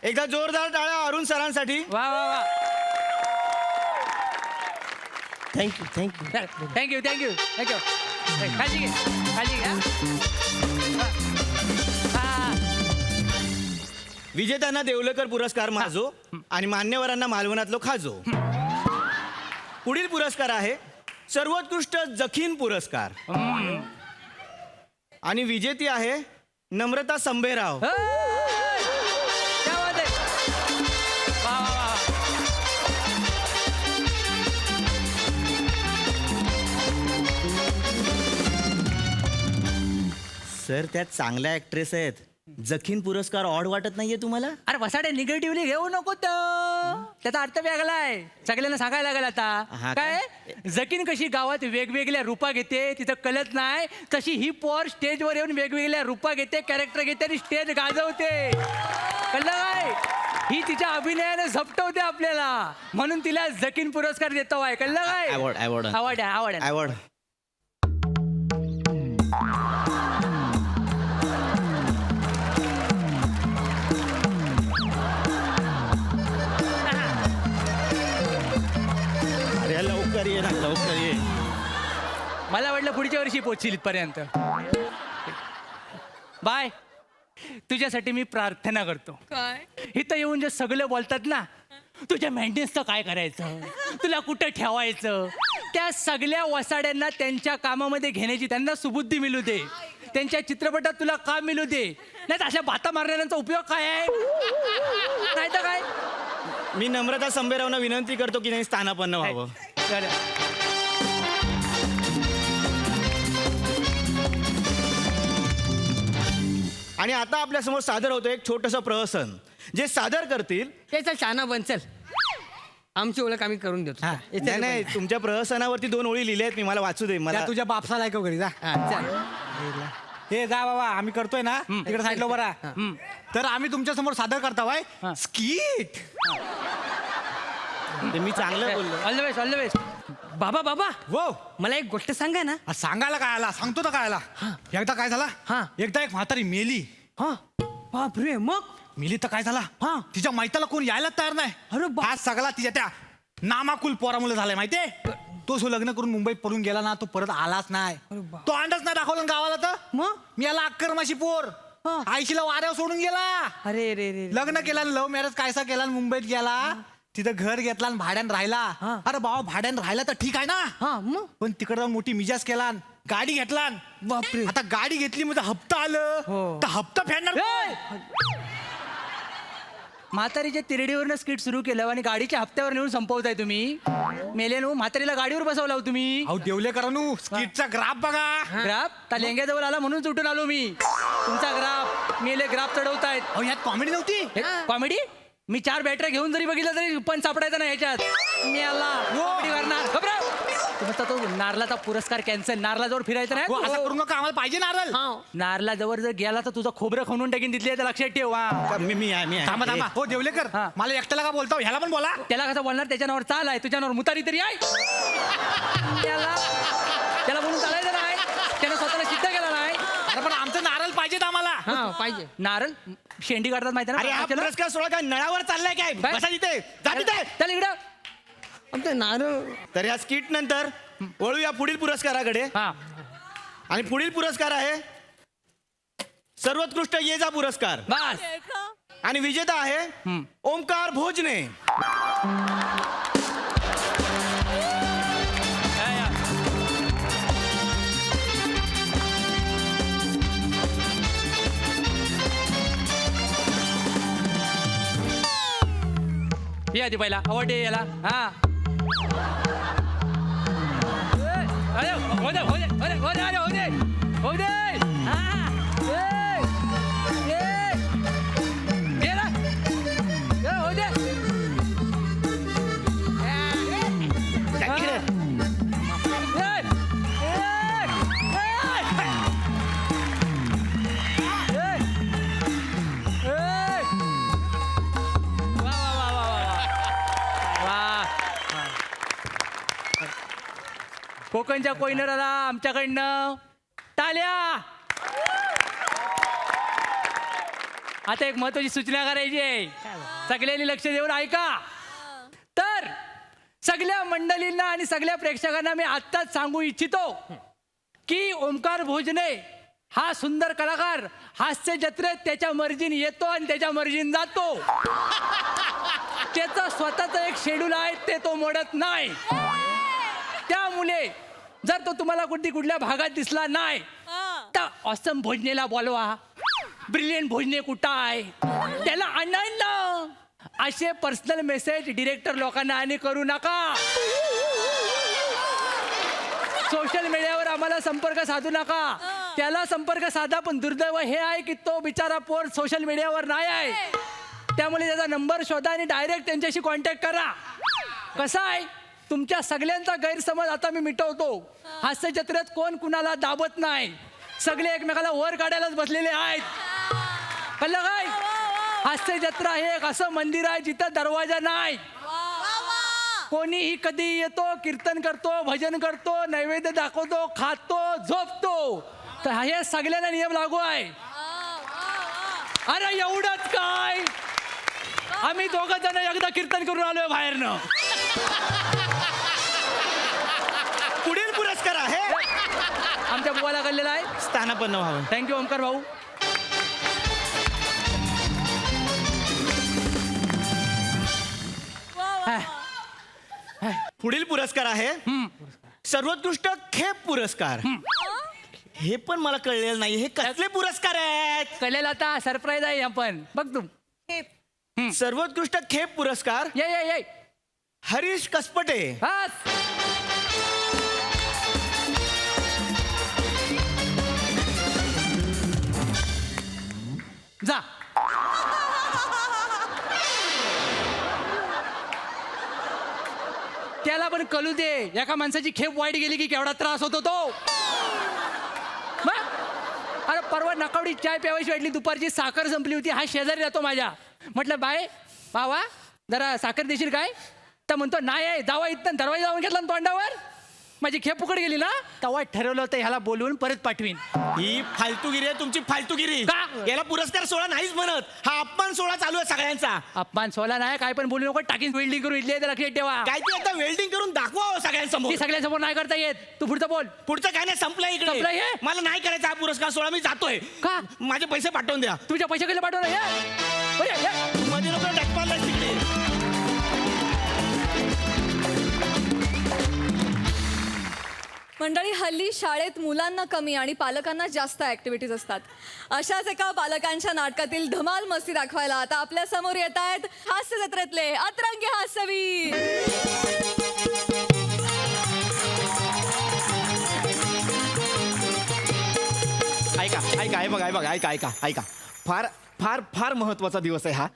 एकदा जोरदार टाळ्या अरुण सरांसाठी. वा वा वा. Thank you thank you. Thank you thank you thank you. काळजी घे, काळजी घ्या. विजेत्यांना देवलेकर पुरस्कार माझो आणि मान्यवरांना मालवणातलो खाजो. पुढील पुरस्कार आहे सर्वोत्कृष्ट जखीन पुरस्कार आणि विजेती आहे नम्रता संभेराव. सर त्यात चांगल्या ऍक्ट्रेस आहेत. जखीन पुरस्कार ऑड वाटत नाहीये तुम्हाला? अरे वसाडे निगेटिव्हली घेऊ नको त्याचा अर्थ वेगळा आहे. सगळ्यांना सांगायला लागेल आता. हा काय जकीन कशी गावात वेगवेगळ्या रूपा घेते तिथं कळत नाही, तशी ही पोर स्टेजवर येऊन वेगवेगळ्या रूपा घेते, कॅरेक्टर घेते आणि स्टेज गाजवते. कळलं काय? ही तिच्या अभिनयाने झपटवते आपल्याला, म्हणून तिला जकीन पुरस्कार देतो आहे. कळलं काय? Award, award. आवड आहे, आवड आहे. आवड. अरे लवकर ये ना, लवकर ये. मला वाटलं पुढच्या वर्षी पोहोचशील इथपर्यंत. बाय. तुझ्यासाठी मी प्रार्थना करतो. काय इथं येऊन जे सगळे बोलतात ना, तुझ्या मेंटेनन्सचं काय करायचं, तुला कुठं ठेवायचं, त्या सगळ्या वसाड्यांना त्यांच्या कामामध्ये घेण्याची त्यांना सुबुद्धी मिळू दे. त्यांच्या चित्रपटात तुला काम मिळू दे. नाही अशा बाता मारणाऱ्यांचा उपयोग काय आहे? नाही तर काय? मी नम्रता संभेरावना विनंती करतो की नाही स्थानापन्न व्हावं. चालेल. आणि आता आपल्या समोर सादर होतं एक छोटंसं प्रहसन. जे सादर करतील त्याचा शाना बनचल, आमची ओळख आम्ही करून देतो. नाही नाही, तुमच्या प्रहसनावरती 2 ओळी लिहिल्या आहेत मी, मला वाचू दे. मला तुझ्या बापसाला ऐकव घरी जा. हे जा बाबा, आम्ही करतोय ना तिकडे साईडला बरा. तर आम्ही तुमच्या समोर सादर करता वाय स्किट. ते मी चांगलं बोललो. All the best, all the best. बाबा बाबा वो मला एक गोष्ट सांगा ना. सांगायला काय आला, सांगतो तर काय आला. एकदा काय झाला, एकदा एक म्हातारी मेली. हा बापरे, मग मेली तर काय झाला, तिच्या मैताला कोण यायला तयार नाही. अरे हा सगळा तिच्या त्या नामाकुल पोरामुळे झालाय माहितीये. तो जो लग्न करून मुंबईत पळून गेला ना, तो परत आलाच नाही. तो अंडच नाही दाखवला ना गावाला. तर मग मी याला अक्करमाशी पोर आईशीला वाऱ्यावर सोडून गेला. अरे रे रे लग्न केला, लव्ह मॅरेज कायसा केला, मुंबईत गेला, तिथं घर घेतला आणि भाड्यानं राहिला. अरे बाबा भाड्यानं राहिला तर ठीक आहे ना, हा मग पण तिकडे जाऊन मोठी मिजाज केला, गाडी घेतला. बापरे. आता गाडी घेतली म्हणजे हप्ता आलं तर हप्ता फेडणार कोण? म्हातारीच्या तिरडीवरनं स्किट सुरू केलं आणि गाडीच्या हप्त्यावर नेऊन संपवताय तुम्ही. मेलेनो म्हातारीला गाडीवर बसवला हो तुम्ही. अहो देवलेकरांनो, स्किटचा ग्राफ बघा. ग्राफ त्या लेंग्याजवळ आला म्हणून सुटून आलो मी. तुमचा ग्राफ मेले ग्राफ चढवतायत. अहो यात कॉमेडी नव्हती. कॉमेडी? मी 4 बॅटऱ्या घेऊन जरी बघितलं तरी पण सापडायचं ना ह्याच्यात. मी आला कॉमेडी करणार. घबरा. तुमचा तो नारलाचा पुरस्कार कॅन्सल. नारलाजवळ फिरायचं हो, असं नाही. करू नका, आम्हाला पाहिजे नारळ. नारलाजवळ जर गेला तर तुझं खोबरं खणून टाकीन तिथले, तर लक्षात ठेव. मी आहे. थांबा थांबा. हो देवलेकर, मला एकट्याला का बोलता, ह्याला पण बोला. त्याला कसं बोलणार, त्याच्या नावावर चाल आहे, तुझ्या नावावर मुतारी तरी आहे. त्याला बोलून चालायचं नाही, त्यानं स्वतःला सिद्ध केला नाही. अरे पण आमचं नारळ पाहिजेत आम्हाला. पाहिजे. नारळ शेंडी काढतात माहिती अरे हा ना. पुरस्कार सोहळा काय नळावर चाललाय काय? बसा तिथे, जा तिथे. चल इकडं. आमचं नारळ. तर या स्किट नंतर वळूया पुढील पुरस्काराकडे. आणि पुढील पुरस्कार आहे सर्वोत्कृष्ट ये जा पुरस्कार. बस. आणि विजेता आहे ओमकार भोजने. ये आधी पहिला आवड याला. हा अरे हो दे हो दे हो दे हो दे अरे हो दे हो दे. हा ये ना हो दे. कोकणच्या कोयनराला आमच्याकडनं टाळ्या. आता एक महत्वाची सूचना करायची आहे, सगळ्यांनी लक्ष देऊन ऐका. तर सगळ्या मंडळींना आणि सगळ्या प्रेक्षकांना मी आत्ताच सांगू इच्छितो की ओमकार भोजने हा सुंदर कलाकार हास्य जत्रेत त्याच्या मर्जीने येतो आणि त्याच्या मर्जीने जातो. त्याचा स्वतःचा एक शेड्यूल आहे, ते तो मोडत नाही. त्यामुळे जर तो तुम्हाला कुठल्या भागात दिसला नाही तर ऑसम भोजनेला बोलवा. ब्रिलियंट भोजने कुठं आहे त्याला आणा. असे पर्सनल मेसेज डिरेक्टर लोकांना आणि करू नका. सोशल मीडियावर आम्हाला संपर्क साधू नका. त्याला संपर्क साधा, पण दुर्दैव हे आहे की तो बिचारा पोर सोशल मीडियावर नाही आहे. त्यामुळे त्याचा नंबर शोधा आणि डायरेक्ट त्यांच्याशी कॉन्टॅक्ट करा. कसं आहे, तुमच्या सगळ्यांचा गैरसमज आता मी मिटवतो. हास्य जत्रेत कोण कुणाला दाबत नाही, सगळे एकमेकाला वर काढायलाच बसलेले आहेत. कळलं काय? हास्य जत्रा हे एक असं मंदिर आहे जिथं दरवाजा नाही. कोणीही कधी येतो, कीर्तन करतो, भजन करतो, नैवेद्य दाखवतो, खातो, झोपतो. तर हे सगळ्यांना नियम लागू आहे. अरे एवढंच काय, आम्ही दोघं जण एकदा कीर्तन करून आलोय बाहेरनं. पुढील पुरस्कार आहे आमच्या बुवाला कळलेला आहे. स्थानापन्न व्हावं. थँक्यू ओमकार भाऊ. पुढील पुरस्कार आहे सर्वोत्कृष्ट खेप पुरस्कार. हे पण मला कळलेलं नाही, हे कसले पुरस्कार आहेत? कळलेला आता सरप्राईज आहे आपण बघ तू. सर्वोत्कृष्ट खेप पुरस्कार ये हरीश कसपटे. बस. जा. त्याला पण कळू दे, एका माणसाची खेप वाईट गेली की केवढा त्रास होतो तो. बघ. अरे परवा नकावडी चाय प्यावायची वाटली, दुपारची साखर संपली होती. हा शेजारी राहतो माझ्या. म्हटलं बाय बावा जरा साखर देशील काय? तर म्हणतो नाही आहे, जावा इथं दरवाजा जाऊन घेतला ना तोंडावर. माझी खेप फुकट गेली ना, तेव्हा ठरवलं होतं ह्याला बोलवून परत पाठवीन. ही फालतूगिरी आहे तुमची, फालतूगिरी. का? याला पुरस्कार सोहळा नाहीच म्हणत, हा अपमान सोहळा चालू आहे सगळ्यांचा. अपमान सोला नाही, काय पण बोलू नको. टाकीन वेल्डिंग करून इथली आहे, लक्षात ठेवा. काय ते आता वेल्डिंग करून दाखवा हो सगळ्यांसमोर. ती सगळ्यांसमोर नाही करता येत. तू पुढचं बोल. पुढचं काय नाही, संपलंय संपलंय इकडे. हे? मला नाही करायचा हा पुरस्कार सोहळा, मी जातोय. का? माझे पैसे पाठवून द्या. तुझ्या पैसे गेले पाठवलं हे? मध्ये लोक डकपालला तिकडे. मंडळी, हल्ली शाळेत मुलांना कमी आणि पालकांना जास्त ऍक्टिव्हिटीज असतात. अशाच एका पालकांच्या नाटकातील धमाल मस्ती दाखवायला आता आपल्या समोर येत आहेत हास्य जत्रेतले अतरंगी हास्यवीर. ऐका. फार फार फार महत्वाचा दिवस आहे हा.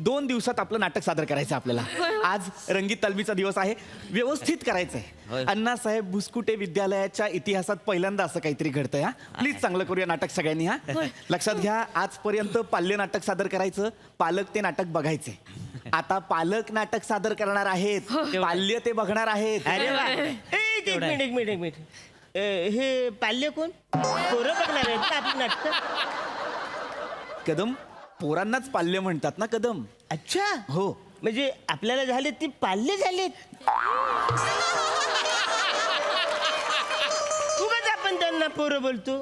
2 दिवसात आपलं नाटक सादर करायचं आपल्याला. आज रंगीत तालमीचा दिवस आहे, व्यवस्थित करायचंय. अण्णासाहेब भुसकुटे विद्यालयाच्या इतिहासात पहिल्यांदा असं काहीतरी घडतंय. हा प्लीज चांगलं करूया नाटक सगळ्यांनी. हा लक्षात घ्या, आजपर्यंत पाल्य नाटक सादर करायचं, पालक ते नाटक बघायचे. आता पालक नाटक सादर करणार आहेत, पाल्य ते बघणार आहेत. अरे वा. एक मिनिट हे पाल्य कोण? पोरं बघणार आहेत का आपली नाटक? कदम, पोरांनाच पाल्य म्हणतात ना कदम. अच्छा, हो. म्हणजे आपल्याला झाले ती पाल्य झालेत. उगाच आपण त्यांना पोरं बोलतो.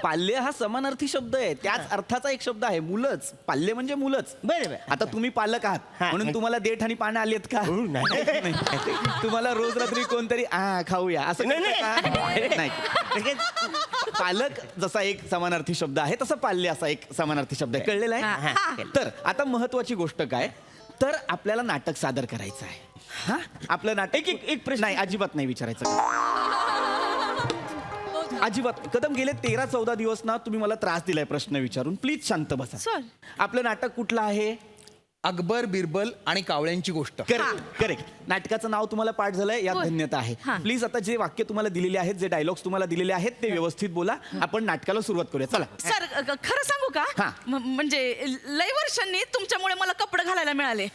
पाल्य हा समानार्थी शब्द आहे, त्याच अर्थाचा एक शब्द आहे, मुलंच. पाल्य म्हणजे मुलंच. बरोबर. आता तुम्ही पालक आहात हा. म्हणून तुम्हाला देठ आणि पानं आली आहेत का? नाही. तुम्हाला रोज रात्री कोणतरी खाऊया असं करतं का? नाही. पालक जसा एक समानार्थी शब्द आहे तसं पाल्य असा एक समानार्थी शब्द आहे. कळलेला आहे? तर आता महत्वाची गोष्ट काय, तर आपल्याला नाटक सादर करायचं आहे. हा आपलं नाटक एक प्रश्न नाही, अजिबात नाही विचारायचं. अजिबात. कदम, गेले 13-14 दिवस ना तुम्ही मला त्रास दिलाय प्रश्न विचारून. प्लीज शांत बसा. आपलं नाटक कुठलं आहे? अकबर बिरबल आणि कावळ्यांची गोष्ट. करेक्ट. नाटकाचं नाव तुम्हाला पाठ झालंय, यात धन्यता आहे. प्लीज आता जे वाक्य तुम्हाला दिलेले आहेत, जे डायलॉग्स तुम्हाला दिलेले आहेत ते व्यवस्थित बोला. आपण नाटकाला सुरुवात करूया. चला. सर खरं सांगू का? हा. म्हणजे लय वर्षांनी तुमच्यामुळे मला कपडे घालायला मिळाले.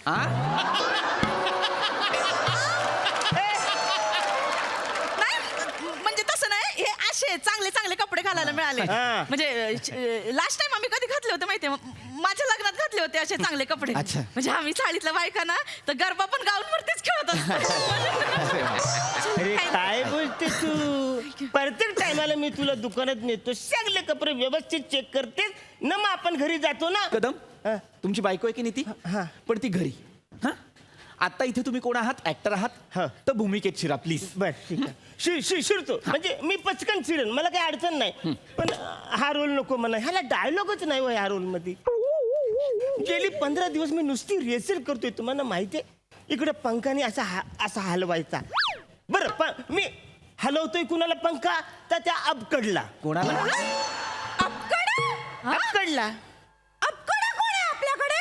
नाही म्हणजे तसं नाही, हे असे चांगले चांगले कपडे घालायला मिळाले. म्हणजे लास्ट टाइम आम्ही कधी घातले होते माहितीये? माझ्या लग्नात घातले होते असे चांगले कपडे. अच्छा. म्हणजे आम्ही चाळीतल्या बायका ना तर गरबा पण गाऊन वरतीच खेळत अरे काय बोलते तू? प्रत्येक टायमाला मी तुला दुकानात नेतो, सगळे कपडे व्यवस्थित चेक करते ना, मग आपण घरी जातो ना. कदम, तुमची बायको आहे की नाही ती? पण ती घरी. हा आता इथे तुम्ही कोण आहात? ऍक्टर आहात तर भूमिकेत शिरा प्लीज. बर ठीक आहे. शिरतो म्हणजे मी पचकन शिरेन, मला काही अडचण नाही. पण हा रोल नको म्हणा, ह्याला डायलॉगच नाही हो ह्या रोल मध्ये. गेली 15 दिवस मी नुसती रिहर्सल करतोय, तुम्हाला माहितीये. इकडे पंखाने असा हलवायचा. बरं पण मी हलवतोय कुणाला पंखा तर त्या अबकडला. कोणाला? अबकडला. अपकडा कोण आहे आपल्याकडे?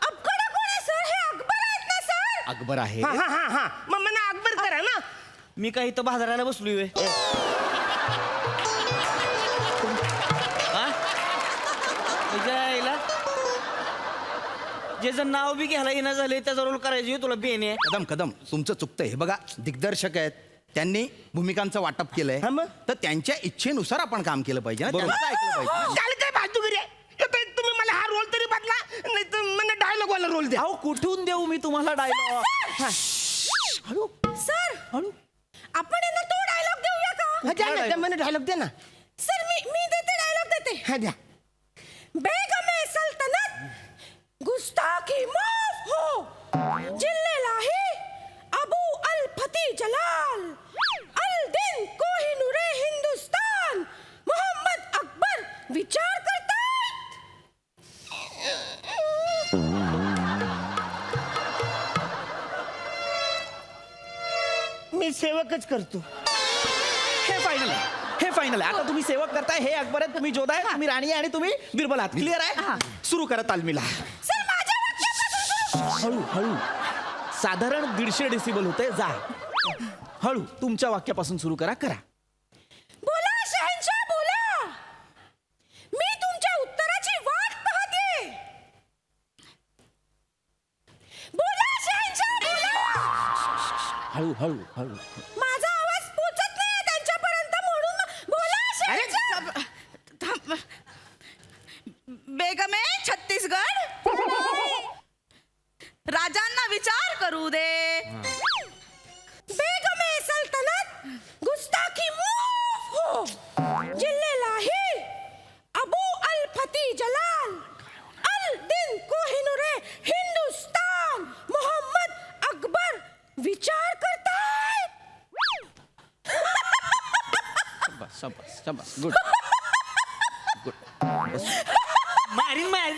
अपकडा कोण आहे सर? हे अकबर आहेत ना सर? अकबर आहे. हा हा हा हा मग मला अकबर करा ना. मी काही इथं बाजाराला बसलोय व्हय. हा? तुझ्या आईला ज्याचं नाव बी घ्यायला येणं झाले त्याचा रोल करायची तुला बेने. कदम कदम तुमचं चुकतंय. हे बघा दिग्दर्शक आहेत, त्यांनी भूमिकांचं वाटप केलंय, हा मग? तर त्यांच्या इच्छेनुसार आपण काम केलं पाहिजे ना, त्यांचं ऐकलं पाहिजे. चाल काय बहादुरी आहे. आता तुम्ही मला हा रोल तरी बदला नाही तर मला डायलॉग वाला रोल द्या. अहो कुठून देऊ मी तुम्हाला डायलॉग? सर आपण यांना तो डायलॉग देऊया का? द्या ना, द्या मला डायलॉग द्या ना. सर मी देते डायलॉग देते. हा द्या. बेगमे सल्तनत गुस्ताखी माफ हो, जिल्लेलाही अबू अल फती जलाल, अल दिन कोहिनूरे हिंदुस्तान, मोहम्मद अकबर विचार करतायत. मी सेवकच करतो. हे फायनल आहे, हे फायनल आहे. आता तुम्ही सेवक करताय, हे अकबर आहे, तुम्ही जोधा आहे, तुम्ही राणी आहे आणि तुम्ही बिरबल आहात. क्लिअर आहे? सुरू करा तालमीला. सर माझ्या वाक्यापासून हळू हळू. साधारण 150 डेसिबल होते. जा हळू. तुमच्या वाक्यापासून सुरू करा. करा. बोला शहनशाह बोला. मी तुमच्या उत्तराची वाट पाहते. बोला शहनशाह बोला. हळू हळू हळू. माझा आवाज पोचत नाही त्यांच्यापर्यंत म्हणून बोला शहनशाह. बेगमे छत्तीसगड, राजांना विचार करू दे. बेगमे सल्तनत गुस्ताखी माफ हो, जिल्लेलाही अबू अल फती जलाल, अल दिन कोहिनूरे हिंदुस्तान, मोहम्मद अकबर विचार करताय. शाबास शाबास. गुड मारीन मार.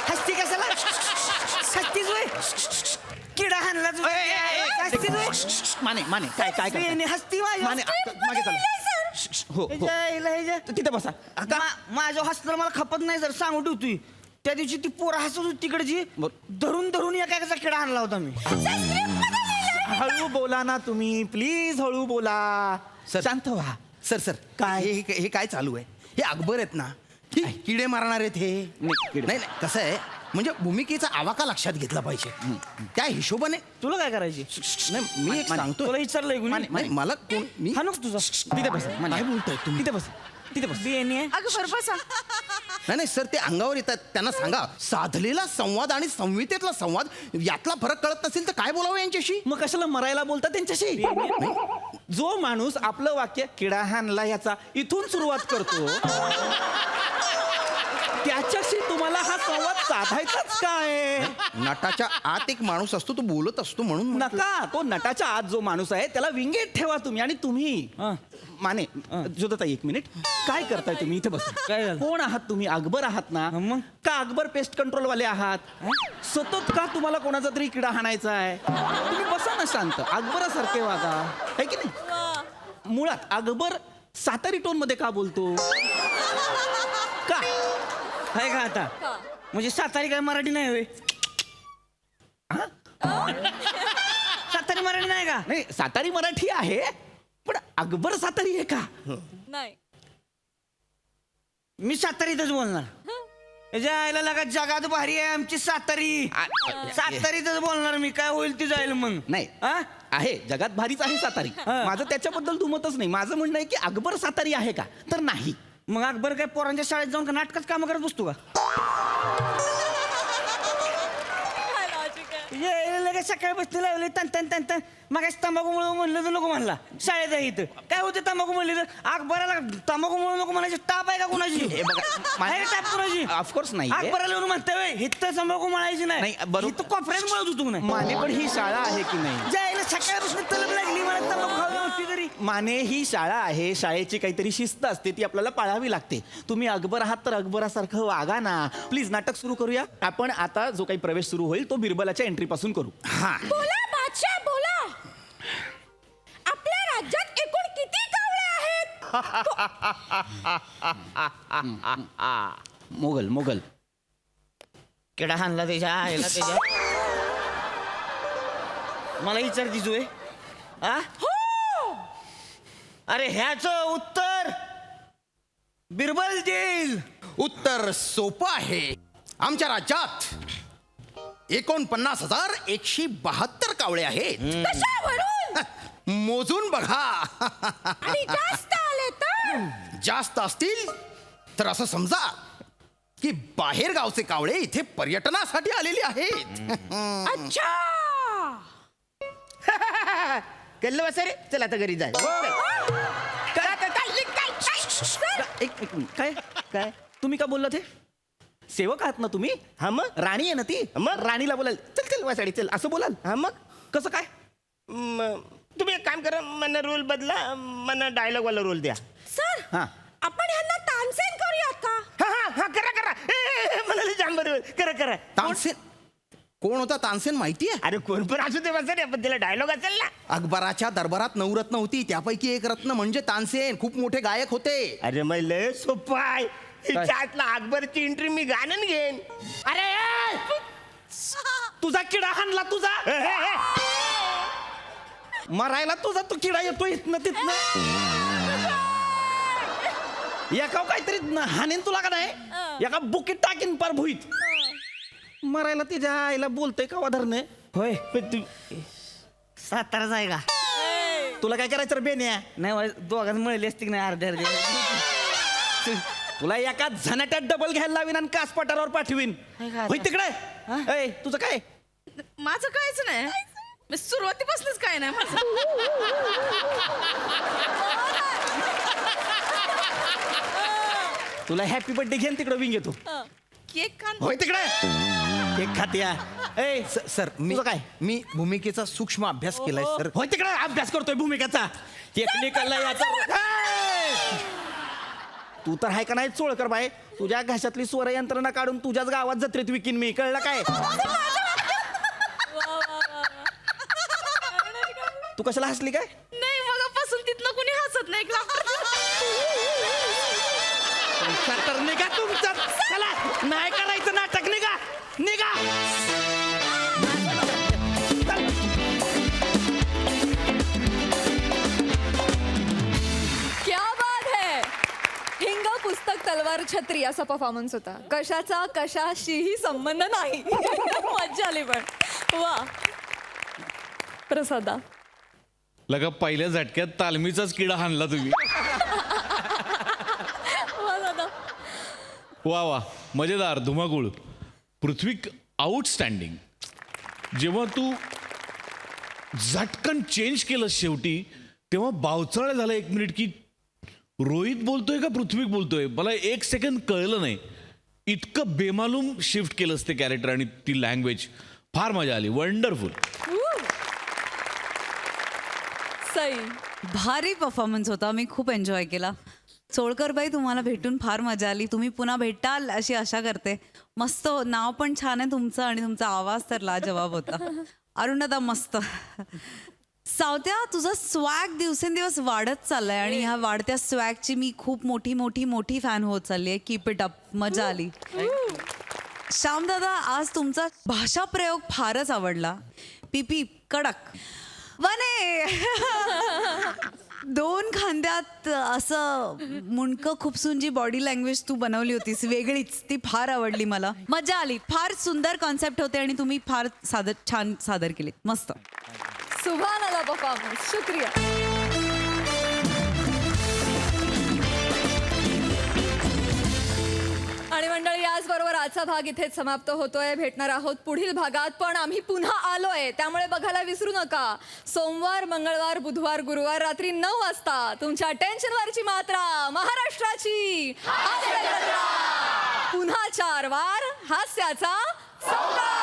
हस्ती कशाला? हस्तीच होय. किडा हाणला तू. हस्तीच होय. माने माने काय काय करताय? बेने हस्ती माझ्या. माने मागे चला. हो हो. तिथे बसा. माझ्या हसलं मला खपत नाही सर, सांगू ठेवतोय. त्या दिवशी ती पोरं हसत होती तिकडची, धरून धरून एका किडा आणला होता मी. हळू बोला ना तुम्ही प्लीज, हळू बोला. सर. शांत व्हा. सर सर काय हे काय चालू आहे? हे अकबर आहेत ना, हे किडे मारणार आहेत हे. नाही, नाही नाही कसं आहे, म्हणजे भूमिकेचा आवाका लक्षात घेतला पाहिजे. त्या हिशोबाने तुला काय करायची? नाही मी एक सांगतो. तुला विचारलंय कुणी? नाही मला कोण मी हा नको तुझा. तिथे बस. काय बोलताय तुम्ही? तिथे बस. तिथे बस. बेने अगं बरोबर सांग. नाही नाही सर, ते अंगावर येतात. त्यांना सांगा साधलेला संवाद आणि संहितेतला संवाद यातला फरक कळत नसेल तर काय बोलावं यांच्याशी? मग कशाला मरायला बोलता त्यांच्याशी? जो माणूस आपलं वाक्य किडा हाणला याचा इथून सुरुवात करतो त्याच्याशी तुम्हाला हा संवाद साधायचाच काय? नटाच्या आत एक माणूस असतो, तो बोलत असतो म्हणून म्हटलं. नका. तो नटाच्या आत जो माणूस आहे त्याला विंगेट ठेवा तुम्ही. आणि तुम्ही माने जोदताई एक मिनिट, काय करताय तुम्ही? इथे बस. काय कोण आहात तुम्ही? अकबर आहात ना? मग का अकबर पेस्ट कंट्रोल वाले आहात? सतत का तुम्हाला कोणाचा तरी किडा हाणायचा आहे? तुम्ही बसा ना शांत, अकबरासारखे वागा, आहे की नाही? मुळात अकबर सातारी टोन मध्ये का बोलतो? का आहे का आता? म्हणजे सातारी काय मराठी नाही होय? सातारी मराठी नाही का? नाही, सातारी मराठी आहे, पण अकबर सातारी आहे का? नाही. मी सातारीतच बोलणार. याच्या आईला लगा जगात भारी आहे आमची सातारी. सातारीतच बोलणार मी, काय होईल ती जाईल मग. नाही आहे, जगात भारीच आहे सातारी. माझं त्याच्याबद्दल दुमतच नाही. माझं म्हणणं आहे की अकबर सातारी आहे का? तर नाही. मग अकबर काय पोरांच्या शाळेत जाऊन का नाटकात काम करत बसतो का? लगेच सकाळी बसते लावले तन तन तन तन. मग तंबाखू म्हणून म्हणलं तर नको म्हणला. शाळेत आहे इथं काय होते तंबाखू म्हणले तर? अकबराला तंबाखू म्हणून नको म्हणायची टाप आहे का कुणाची? हे बघा, आहे टाप कुणाची? ऑफकोर्स नाही. अकबराला येऊन म्हणते इथं तंबाखू म्हणायची नाही. नाही, बरोबर. इथं कॉन्फरन्स म्हणत होतो नाही. माने पण ही शाळा आहे की नाही? जायला सकाळपासून तलब लागली मला तलब खाऊ नव्हती तरी. माने ही शाळा आहे, शाळेची काहीतरी शिस्त असते ती आपल्याला पाळावी लागते. तुम्ही अकबर आहात तर अकबरासारखं वागा ना प्लीज. नाटक सुरू करूया आपण. आता जो काही प्रवेश सुरू होईल तो बिरबलाच्या एंट्री पासून करू. हा बोला बादशाह बोला. आपल्या राज्यात एकूण किती कावळे आहेत? मोगल केडा हाणला त्याच्या आईला त्याच्या. मला विचार दिसू आ अरे ह्याच उत्तर बिरबल देईल. उत्तर सोपं आहे. आमच्या राज्यात 49,172 कावळे आहेत. कशावरून? मोजून बघा. आणि जास्त आले तर? जास्त असतील तर असं समजा की बाहेर गावचे कावळे इथे पर्यटनासाठी आलेले आहेत. अच्छा. कल्लं बसा रे, चल आता घरी जाय. एक मिनिट. काय तुम्ही का बोलला ते? सेवक आहात ना तुम्ही? हा मग राणी आहे ना ती? मग? राणीला बोलाल चल वासाडी चल असं बोलाल? हा मग कसं काय? तुम्ही एक काम करा, मला रोल बदला, मला डायलॉग वाला रोल द्या. सर हा आपण ह्यांना तानसेन करूयात का? हा करा मला जाम बरोबर करा. तानसेन कोण होता? तानसेन माहिती आहे? अरे कोण पण असू दे बसा रे, पण त्याला डायलॉग असेल ना. अकबराच्या दरबारात 9 रत्न होती, त्यापैकी एक रत्न म्हणजे तानसेन. खूप मोठे गायक होते. अरे मग लय सोपं आहे. त्यातला अकबरची एंट्री मी गाणं घेईन. अरे तुझा किडा हाणला तुझा मरायला तुझा तू किडा येतो इथनं तिथनं. एका काहीतरी हाणेन तुला का नाही? एका बुकीत टाकीन पार भुईत. मरायला तिच्या आईला बोलतोय का वाधरणे? होय पण तू साताराच आहे का? तुला काय करायचं रे बेन्या? नाही दोघांना मिळली असती की नाही अर्ध्या तुला एका झनाट्यात डबल घ्यायला लावीन आणि कास पठारावर पाठवीन. होय तिकडे. ए, तुझं काय? माझं काहीच नाही. मी सुरुवातीपासूनच काय नाही माझं. तुला हॅपी बर्थडे घेऊन तिकडे विंग येतो. केक खान. होय तिकडे. एक खात्या. ए सर तुझं काय? मी भूमिकेचा सूक्ष्म अभ्यास केलाय सर. होय तिकडे अभ्यास करतोय भूमिकेचा. टेक्निकल याचा. तू तर आहे का नाही चोळकर बाय? तुझ्या घशातली स्वर यंत्रणा काढून तुझ्याच गावात जत्रेत विकीन मी. कळलं काय? तू कशाला हसली काय? नाही मगापासून तिथनं कुणी हसत नाही. तर निघा तुमचं. चला नाही करायचं नाटक. निघा. क्या बात है. हिंग पुस्तक तलवार छत्री असा परफॉर्मन्स होता. कशाशीही संबंध नाही. मज्जा आली पण. वा प्रसादा. लगा पहिल्या झटक्यात तालमीचाच किडा हाणला तुम्ही. वा दादा. वा मजेदार धुमाकूळ. पृथ्वी आउटस्टँडिंग. जेव्हा तू झटकन चेंज केलं शेवटी तेव्हा बावचाळ झाला 1 मिनिट की रोहित बोलतोय का पृथ्वी बोलतोय. मला 1 सेकंद कळलं नाही. इतकं बेमालूम शिफ्ट केलंस ते कॅरेक्टर आणि ती लँग्वेज. फार मजा आली. वंडरफुल. सई. भारी परफॉर्मन्स होता. मी खूप एन्जॉय केला. सोळकरबाई तुम्हाला भेटून फार मजा आली. तुम्ही पुन्हा भेटाल अशी आशा करते. मस्त नाव पण छान आहे तुमचं आणि तुमचा आवाज तर लाजवाब होता. अरुणदा मस्त. सावत्या तुझा स्वॅग दिवसेंदिवस वाढत चाललाय आणि ह्या वाढत्या स्वॅगची मी खूप मोठी फॅन होत चालली आहे. Keep it up. मजा आली. श्यामदादा आज तुमचा भाषा प्रयोग फारच आवडला. पीपी कडक. वने 2 खांद्यात असं मुंडकं खुपसून जी बॉडी लँग्वेज तू बनवली होतीस वेगळीच, ती फार आवडली मला. मजा आली. फार सुंदर कॉन्सेप्ट होते आणि तुम्ही फार छान सादर केले. मस्त. सुभान आला परफॉर्मन्स. शुक्रिया. आणि मंडळी याचबरोबर आजचा भाग इथेच समाप्त होतोय. भेटणार आहोत पुढील भागात. पण आम्ही पुन्हा आलोय त्यामुळे बघायला विसरू नका. सोमवार, मंगळवार, बुधवार, गुरुवार रात्री 9 वाजता तुमच्या टेन्शनवरची मात्रा महाराष्ट्राची. पुन्हा 4 वार हास्याचा सौदा.